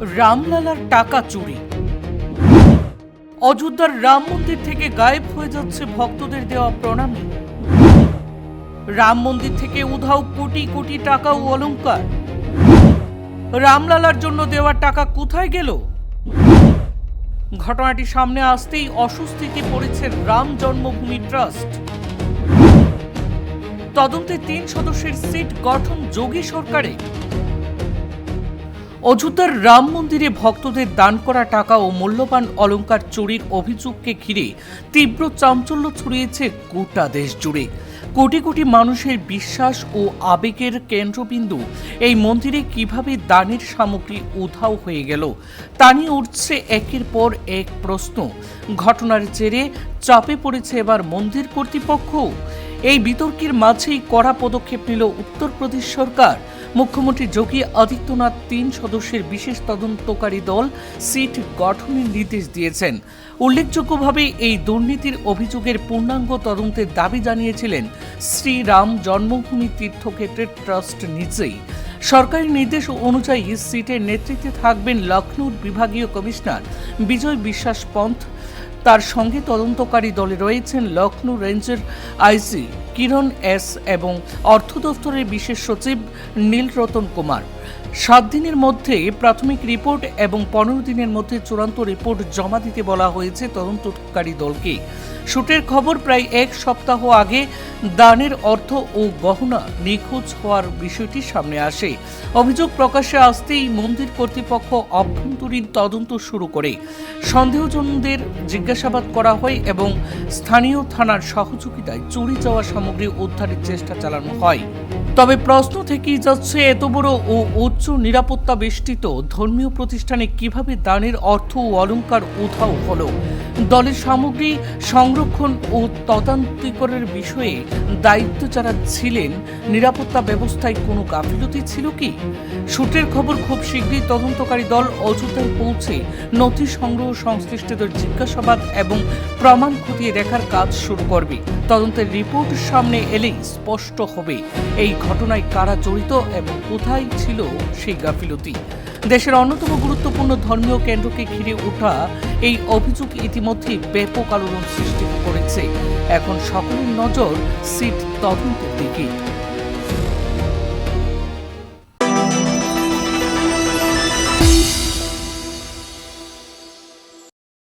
রামলালার টাকা চুরি। অযোধ্যার রাম মন্দির থেকে গায়েব হয়ে যাচ্ছে ভক্তদের দেওয়া প্রণামী। রাম মন্দির থেকে উধাও কোটি কোটি টাকা ও অলংকার। রামলালার জন্য দেওয়া টাকা কোথায় গেল? ঘটনাটি সামনে আসতেই অস্বস্তিতে পড়েছে রাম জন্মভূমি ট্রাস্ট। তদন্তে 3 সদস্যের সিট গঠন যোগী সরকারে। অযোধ্যার রাম মন্দিরে ভক্তদের দান করা টাকা ও মূল্যবান অলংকার চুরির অভিযোগকে ঘিরে তীব্র চাঞ্চল্য ছড়িয়েছে গোটা দেশ জুড়ে। কোটি কোটি মানুষের বিশ্বাস ও আবেগের কেন্দ্রবিন্দু এই মন্দিরে কিভাবে দানের সামগ্রী উধাও হয়ে গেল তা নিয়ে উঠছে একের পর এক প্রশ্ন। ঘটনার জেরে চাপে পড়েছে এবার মন্দির কর্তৃপক্ষ। এই বিতর্কের মাঝেই কড়া পদক্ষেপ নিল উত্তরপ্রদেশ সরকার। মুখ্যমন্ত্রী যোগী আদিত্যনাথ 3 সদস্যের বিশেষ তদন্তকারী দল সিট গঠনের নির্দেশ দিয়েছেন। উল্লেখযোগ্যভাবে এই দুর্নীতির অভিযোগের পূর্ণাঙ্গ তদন্তের দাবি জানিয়েছিলেন শ্রীরাম জন্মভূমি তীর্থক্ষেত্রের ট্রাস্ট নিজেই। সরকারি নির্দেশ অনুযায়ী সিটের নেতৃত্বে থাকবেন লখনৌর বিভাগীয় কমিশনার বিজয় বিশ্বাস পন্থ। তার সঙ্গে তদন্তকারী দলে রয়েছেন লখনৌ রেঞ্জের আইজি কিরণ এস এবং অর্থ দফতরের বিশেষ সচিব নীলরতন কুমার। 7 দিনের মধ্যে প্রাথমিক রিপোর্ট এবং 15 দিনের মধ্যে চূড়ান্ত রিপোর্ট জমা দিতে বলা হয়েছে তদন্তকারী দলকে। সূত্রের খবর, প্রায় 1 সপ্তাহ আগে দানের অর্থ ও গহনা নিখোঁজ হওয়ার বিষয়টি সামনে আসে। অভিযোগ প্রকাশ্যে আসতেই মন্দির কর্তৃপক্ষ অভ্যন্তরীণ তদন্ত শুরু করে সন্দেহজনদের জিজ্ঞাসাবাদ করা হয় এবং স্থানীয় থানার সহযোগিতায় চুরি যাওয়া সামগ্রী উদ্ধারের চেষ্টা চালানো হয়। তবে প্রশ্ন থেকেই যাচ্ছে, এত বড় ও উচ্চ নিরাপত্তা বেষ্টিত ধর্মীয় প্রতিষ্ঠানে কিভাবে দানের অর্থ ও অলংকার উধাও হলো? দলের সামগ্রী সংরক্ষণ ও তদান্তিকরের বিষয়ে দায়িত্ব যারা ছিলেন, নিরাপত্তা ব্যবস্থায় কোনো গাফিলতি ছিল কি? সূত্রের খবর, খুব শীঘ্রই তদন্তকারী দল অযোধ্যায় পৌঁছে নথি সংগ্রহ, সংশ্লিষ্টদের জিজ্ঞাসাবাদ এবং প্রমাণ খতিয়ে দেখার কাজ শুরু করবে। তদন্তের রিপোর্ট সামনে এলেই স্পষ্ট হবে এই ঘটনায় কারা জড়িত এবং কোথায় ছিল সেই গাফিলতি। দেশের অন্যতম গুরুত্বপূর্ণ ধর্মীয় কেন্দ্রকে ঘিরে ওঠা এই অভিযোগ ইতিমধ্যেই ব্যাপক আলোড়ন সৃষ্টি করেছে। এখন সকলের নজর সিট তদন্তের দিকে।